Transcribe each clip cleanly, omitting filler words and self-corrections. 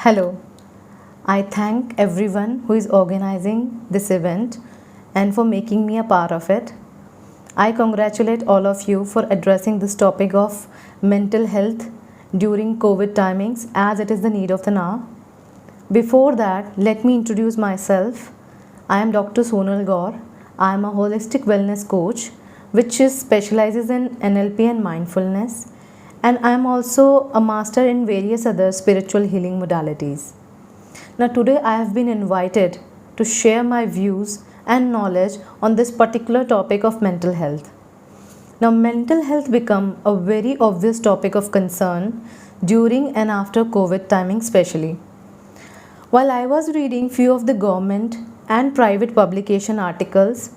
Hello, I thank everyone who is organizing this event and for making me a part of it. I congratulate all of you for addressing this topic of mental health during COVID timings as it is the need of the hour. Before that, let me introduce myself. I am Dr. Sonal Gaur. I am a holistic wellness coach which is specializes in NLP and mindfulness, and I am also a master in various other spiritual healing modalities. Now today I have been invited to share my views and knowledge on this particular topic of mental health. Now mental health become a very obvious topic of concern during and after COVID timing especially. While I was reading few of the government and private publication articles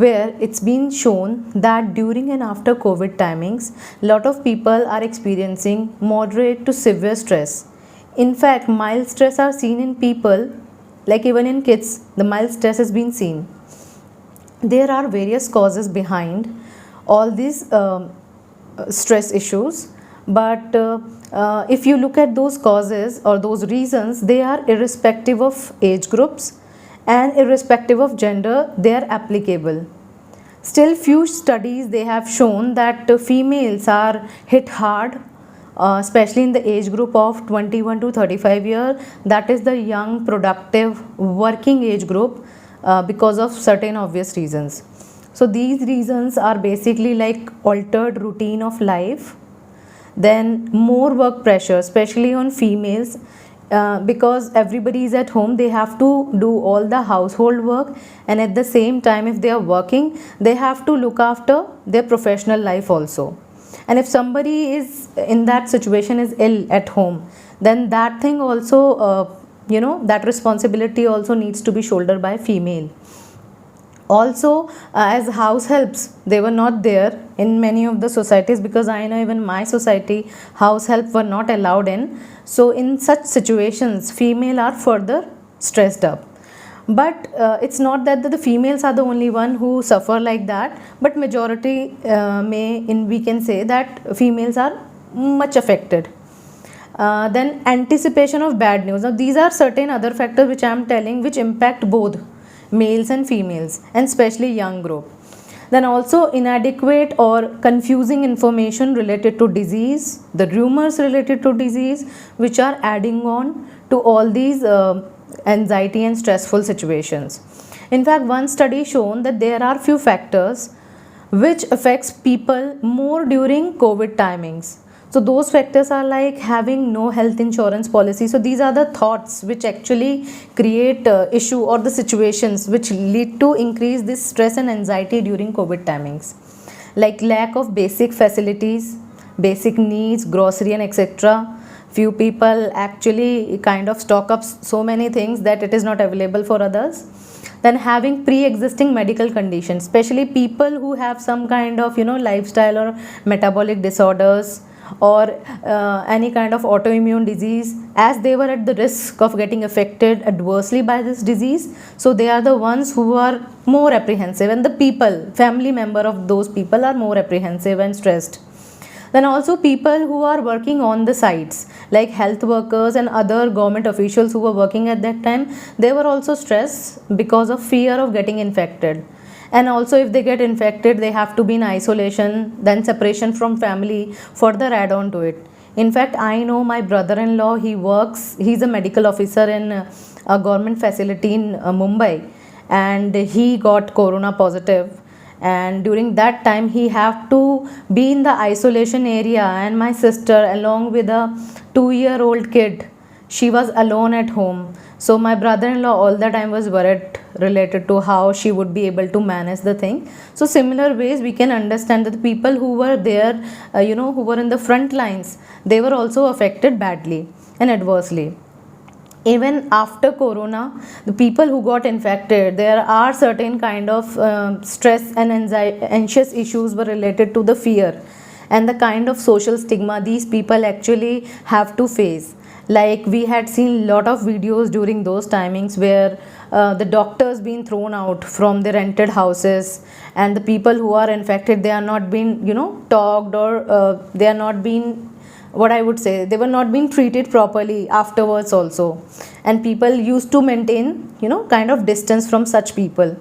where it's been shown that during and after COVID timings, lot of people are experiencing moderate to severe stress. In fact, mild stress are seen in people, like even in kids, the mild stress has been seen. There are various causes behind all these stress issues, but if you look at those causes or those reasons, they are irrespective of age groups and irrespective of gender, they are applicable. Still, few studies they have shown that females are hit hard, especially in the age group of 21 to 35 year. That is the young, productive, working age group because of certain obvious reasons. So these reasons are basically like altered routine of life, then more work pressure, especially on females, because everybody is at home, they have to do all the household work, and at the same time if they are working, they have to look after their professional life also. And if somebody is in that situation is ill at home, then that thing also that responsibility also needs to be shouldered by female. Also, as house helps, they were not there in many of the societies, because I know even my society house help were not allowed in. So in such situations female are further stressed up. But it's not that the females are the only one who suffer like that, but majority we can say that females are much affected. Then anticipation of bad news. Now these are certain other factors which I am telling which impact both males and females, and especially young group. Then also inadequate or confusing information related to disease, the rumors related to disease, which are adding on to all these anxiety and stressful situations. In fact, one study shown that there are few factors which affects people more during COVID timings. So those factors are like having no health insurance policy. So these are the thoughts which actually create issue or the situations which lead to increase this stress and anxiety during COVID timings, like lack of basic facilities, basic needs, grocery and etc. Few people actually kind of stock up so many things that it is not available for others. Then having pre-existing medical conditions, especially people who have some kind of lifestyle or metabolic disorders, or any kind of autoimmune disease, as they were at the risk of getting affected adversely by this disease. So they are the ones who are more apprehensive, and the people, family member of those people are more apprehensive and stressed. Then also people who are working on the sites, like health workers and other government officials who were working at that time, they were also stressed because of fear of getting infected. And also if they get infected, they have to be in isolation, then separation from family, further add on to it. In fact, I know my brother-in-law, he's a medical officer in a government facility in Mumbai, and he got corona positive, and during that time he have to be in the isolation area, and my sister along with a 2-year-old kid, she was alone at home. So my brother-in-law all the time was worried related to how she would be able to manage the thing. So similar ways we can understand that the people who were there, who were in the front lines, they were also affected badly and adversely. Even after corona, the people who got infected, there are certain kind of stress and anxious issues were related to the fear and the kind of social stigma these people actually have to face. Like we had seen lot of videos during those timings where the doctors being thrown out from their rented houses, and the people who are infected, they are not being talked, or they are not being what I would say, they were not being treated properly afterwards also, and people used to maintain, kind of distance from such people,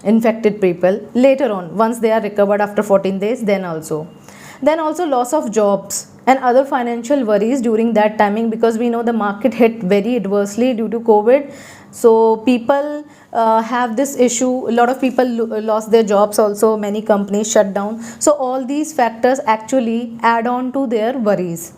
infected people, later on once they are recovered after 14 days. Then also loss of jobs and other financial worries during that timing, because we know the market hit very adversely due to COVID. So people have this issue. A lot of people lost their jobs also. Many companies shut down. So all these factors actually add on to their worries.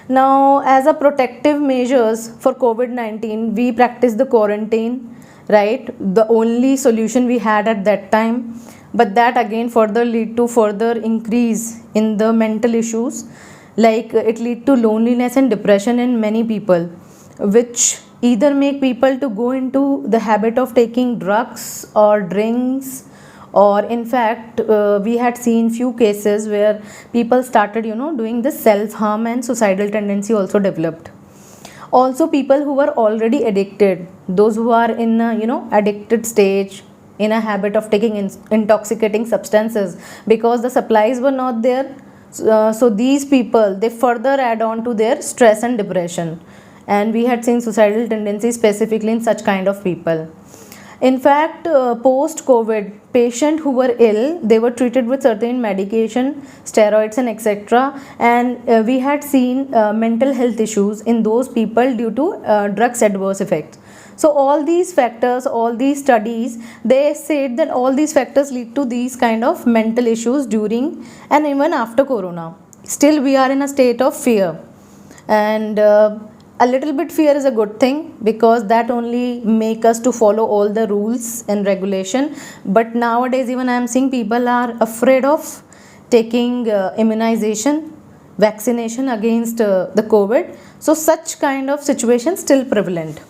Now, as a protective measures for COVID-19, we practice the quarantine, right? The only solution we had at that time. But that again further lead to further increase in the mental issues, like it lead to loneliness and depression in many people, which either make people to go into the habit of taking drugs or drinks, or in fact we had seen few cases where people started doing this self harm, and suicidal tendency also developed. Also people who were already addicted, those who are in a addicted stage, in a habit of taking intoxicating substances, because the supplies were not there. So these people, they further add on to their stress and depression, and we had seen suicidal tendencies specifically in such kind of people. In fact, post COVID, patient who were ill, they were treated with certain medication, steroids and etc. And we had seen mental health issues in those people due to drugs adverse effects. So all these factors, all these studies, they said that all these factors lead to these kind of mental issues during and even after Corona. Still we are in a state of fear, and a little bit fear is a good thing, because that only make us to follow all the rules and regulation. But nowadays even I am seeing people are afraid of taking immunization, vaccination against the COVID. So such kind of situation still prevalent.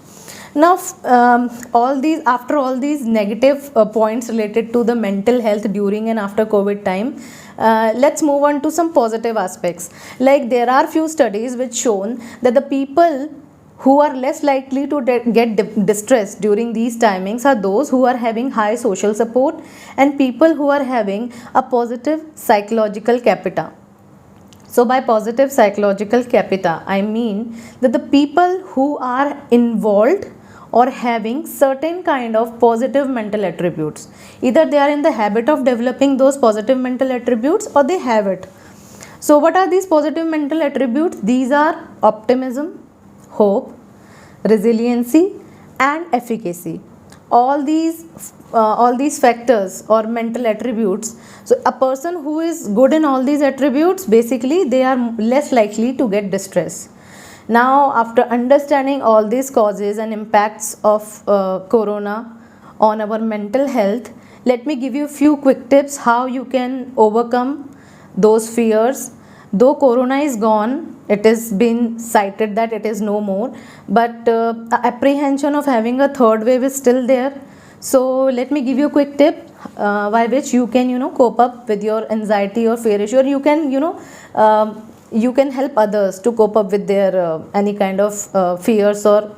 Now, after all these negative points related to the mental health during and after COVID time, let's move on to some positive aspects. Like there are few studies which shown that the people who are less likely to get distressed during these timings are those who are having high social support and people who are having a positive psychological capita. So by positive psychological capita, I mean that the people who are involved or having certain kind of positive mental attributes, either they are in the habit of developing those positive mental attributes or they have it. So what are these positive mental attributes? These are optimism, hope, resiliency and efficacy. All these factors or mental attributes. So a person who is good in all these attributes, basically they are less likely to get distress. Now, after understanding all these causes and impacts of corona on our mental health, let me give you a few quick tips how you can overcome those fears. Though corona is gone, it has been cited that it is no more, but apprehension of having a third wave is still there. So let me give you a quick tip by which you can cope up with your anxiety or fear issue, or you can you can help others to cope up with their any kind of fears or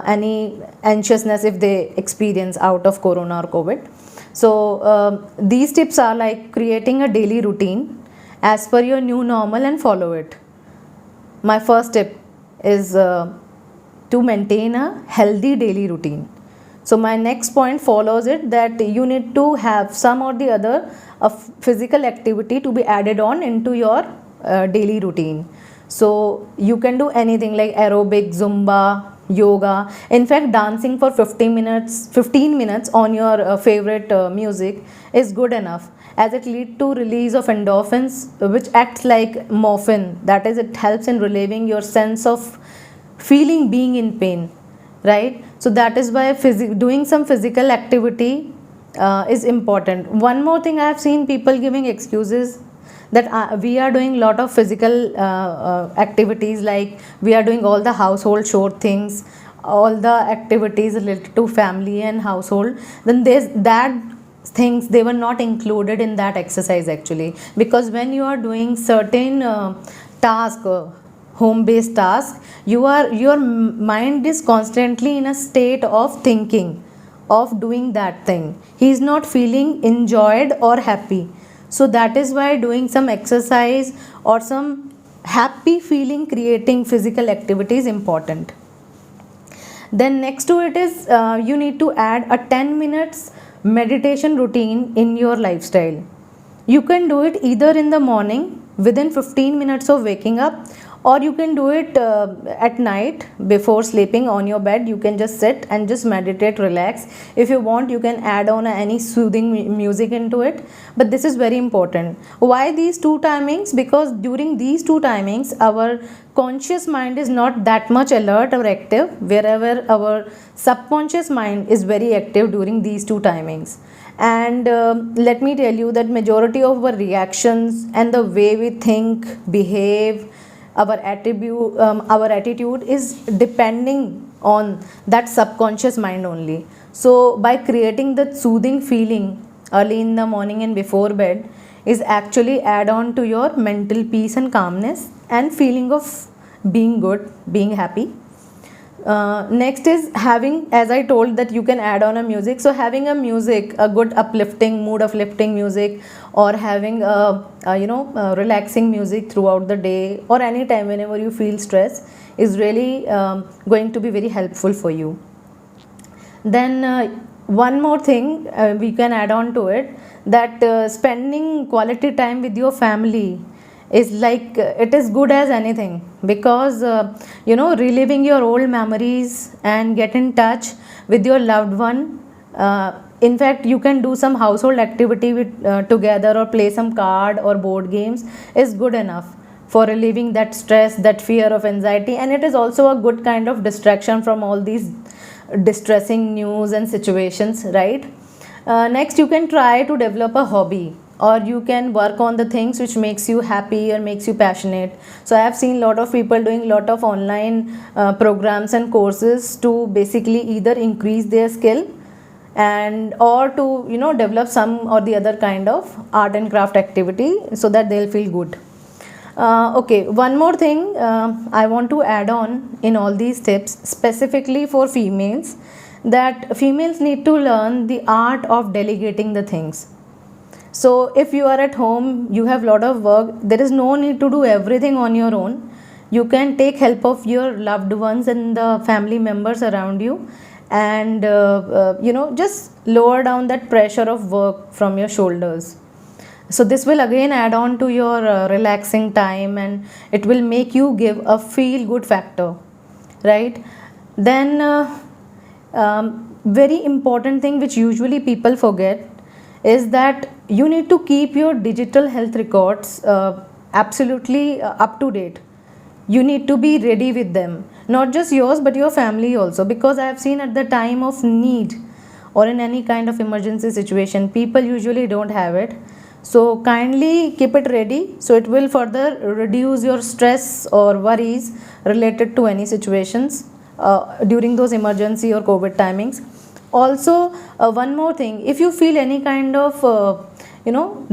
any anxiousness if they experience out of corona or COVID. So these tips are like creating a daily routine as per your new normal and follow it. My first tip is to maintain a healthy daily routine. So my next point follows it, that you need to have some or the other of physical activity to be added on into your daily routine. So you can do anything like aerobic, zumba, yoga. In fact, dancing for 15 minutes on your favorite music is good enough, as it leads to release of endorphins, which acts like morphine. That is, it helps in relieving your sense of feeling being in pain, right? So that is why doing some physical activity is important. One more thing, I have seen people giving excuses that we are doing lot of physical activities, like we are doing all the household chore things, all the activities related to family and household, then there's that things, they were not included in that exercise actually, because when you are doing certain task, home based task, your mind is constantly in a state of thinking of doing that thing. He is not feeling enjoyed or happy. So that is why doing some exercise or some happy feeling creating physical activity is important. Then next to it is you need to add a 10 minutes meditation routine in your lifestyle. You can do it either in the morning within 15 minutes of waking up, or you can do it at night before sleeping on your bed. You can just sit and just meditate, relax. If you want, you can add on any soothing music into it, but this is very important. Why these two timings? Because during these two timings our conscious mind is not that much alert or active, wherever our subconscious mind is very active during these two timings. And let me tell you that majority of our reactions and the way we think, behave, our attitude is depending on that subconscious mind only. So by creating that soothing feeling early in the morning and before bed is actually add on to your mental peace and calmness and feeling of being good, being happy. Next is having, as I told, that you can add on a music. So having a music, a good uplifting, mood uplifting music, or having relaxing music throughout the day or any time whenever you feel stress is really going to be very helpful for you. Then one more thing we can add on to it, that spending quality time with your family is like it is good as anything, because reliving your old memories and get in touch with your loved one. In fact, you can do some household activity with together, or play some card or board games is good enough for relieving that stress, that fear of anxiety, and it is also a good kind of distraction from all these distressing news and situations, right? Next, you can try to develop a hobby, or you can work on the things which makes you happy or makes you passionate. So I have seen a lot of people doing lot of online programs and courses to basically either increase their skill and or to develop some or the other kind of art and craft activity so that they'll feel good. Okay, one more thing I want to add on in all these tips, specifically for females, that females need to learn the art of delegating the things. So if you are at home, you have lot of work, there is no need to do everything on your own. You can take help of your loved ones and the family members around you, and just lower down that pressure of work from your shoulders. So this will again add on to your relaxing time, and it will make you give a feel good factor, right? Then very important thing which usually people forget is that you need to keep your digital health records absolutely up to date. You need to be ready with them, not just yours but your family also, because I have seen at the time of need or in any kind of emergency situation, people usually don't have it. So kindly keep it ready, so it will further reduce your stress or worries related to any situations during those emergency or COVID timings. Also, one more thing, if you feel any kind of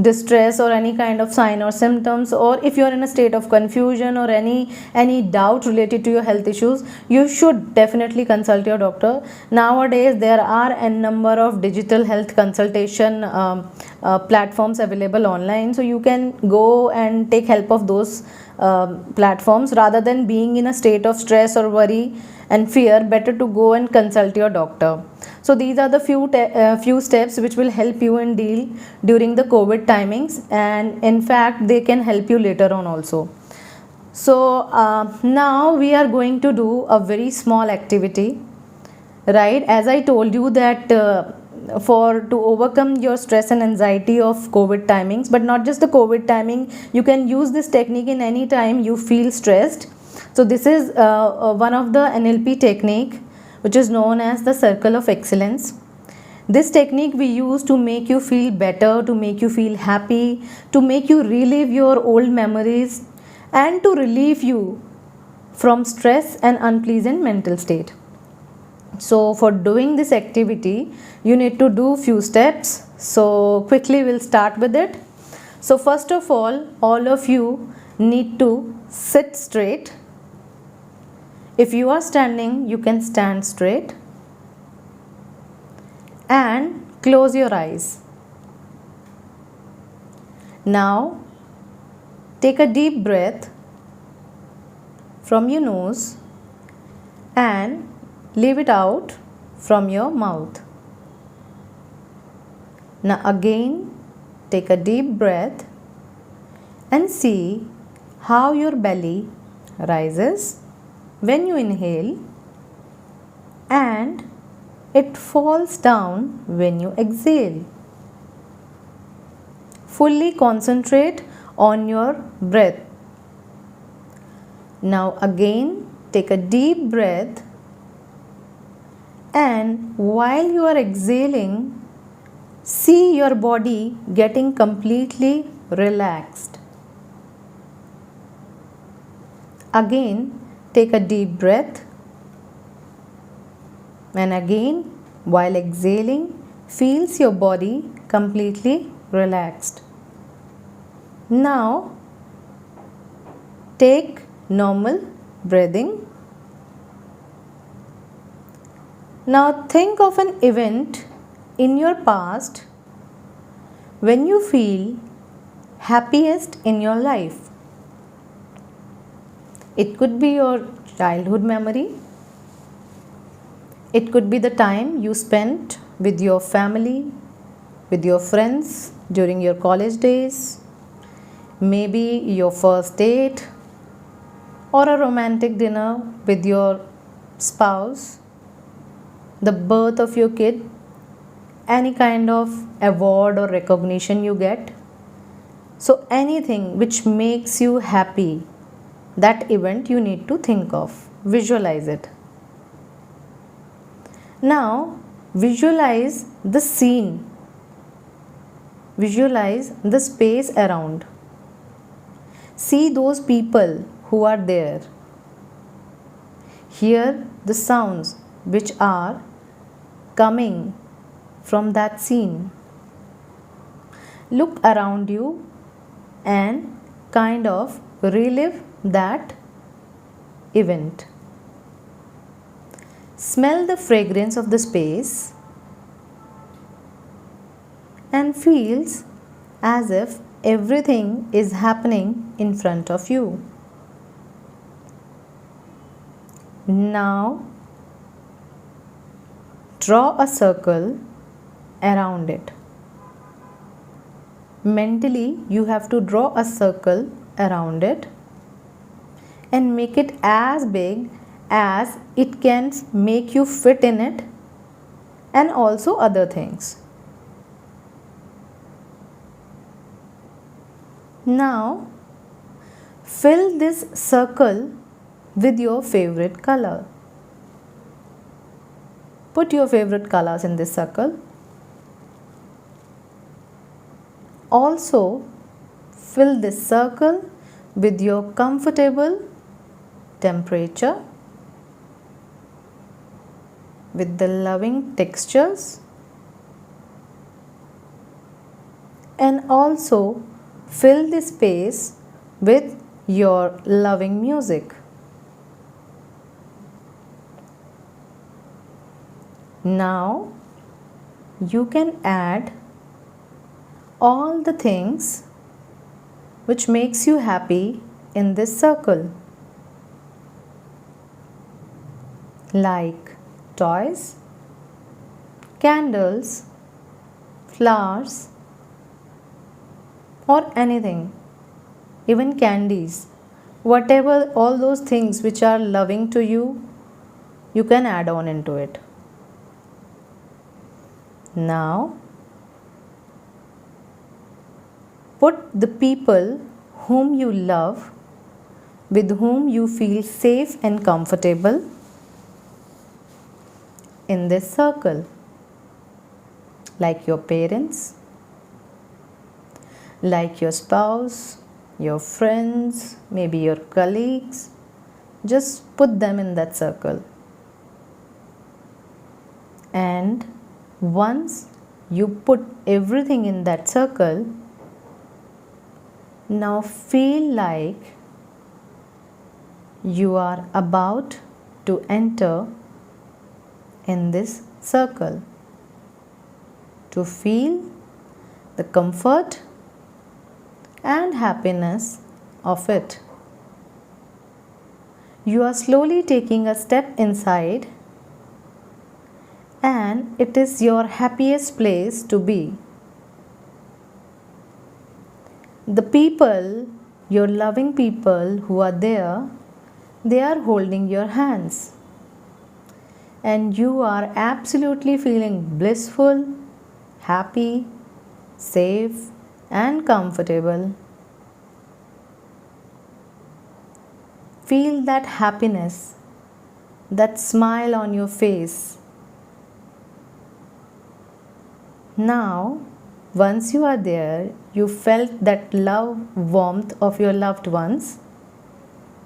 distress or any kind of sign or symptoms, or if you are in a state of confusion or any doubt related to your health issues, you should definitely consult your doctor. Nowadays there are a number of digital health consultation platforms available online, so you can go and take help of those platforms rather than being in a state of stress or worry and fear. Better to go and consult your doctor. So these are the few steps which will help you in deal during the COVID timings, and in fact they can help you later on also. So now we are going to do a very small activity, right? As I told you that to overcome your stress and anxiety of COVID timings, but not just the COVID timing, you can use this technique in any time you feel stressed. So this is one of the NLP technique, which is known as the circle of excellence. This technique we use to make you feel better, to make you feel happy, to make you relive your old memories, and to relieve you from stress and unpleasant mental state. So for doing this activity, you need to do few steps. So quickly we'll start with it. So first of all of you need to sit straight. If you are standing, you can stand straight and close your eyes. Now take a deep breath from your nose and leave it out from your mouth. Now again, take a deep breath and see how your belly rises when you inhale and it falls down when you exhale. Fully concentrate on your breath. Now again, take a deep breath and while you are exhaling, see your body getting completely relaxed. Again, take a deep breath and again, while exhaling, feels your body completely relaxed. Now, take normal breathing. Now think of an event in your past when you feel happiest in your life. It could be your childhood memory. It could be the time you spent with your family, with your friends during your college days, maybe your first date or a romantic dinner with your spouse, the birth of your kid, any kind of award or recognition you get. So anything which makes you happy, that event you need to think of, visualize it. Now visualize the scene, visualize the space around. See those people who are there. Hear the sounds which are coming from that scene. Look around you and kind of relive that event. Smell the fragrance of the space and feels as if everything is happening in front of you. Now draw a circle around it. Mentally, you have to draw a circle around it and make it as big as it can make you fit in it, and also other things. Now fill this circle with your favorite color. Put your favorite colors in this circle. Also fill this circle with your comfortable temperature, with the loving textures, and also fill the space with your loving music. Now you can add all the things which makes you happy in this circle, like toys, candles, flowers, or anything, even candies, whatever, all those things which are loving to you, you can add on into it. Now put the people whom you love, with whom you feel safe and comfortable, in this circle, like your parents, like your spouse, your friends, maybe your colleagues. Just put them in that circle. And once you put everything in that circle, now feel like you are about to enter in this circle, to feel the comfort and happiness of it. You are slowly taking a step inside, and it is your happiest place to be. The people, your loving people who are there, they are holding your hands, and you are absolutely feeling blissful, happy, safe, and comfortable. Feel that happiness, that smile on your face. Now, once you are there, you felt that love, warmth of your loved ones.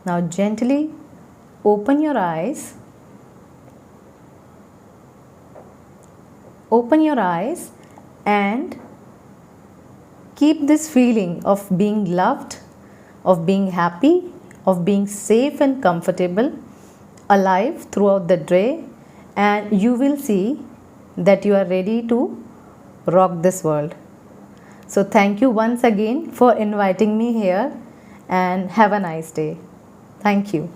Now, gently open your eyes. Open your eyes and keep this feeling of being loved, of being happy, of being safe and comfortable alive throughout the day, and you will see that you are ready to rock this world. So, thank you once again for inviting me here, and have a nice day. Thank you.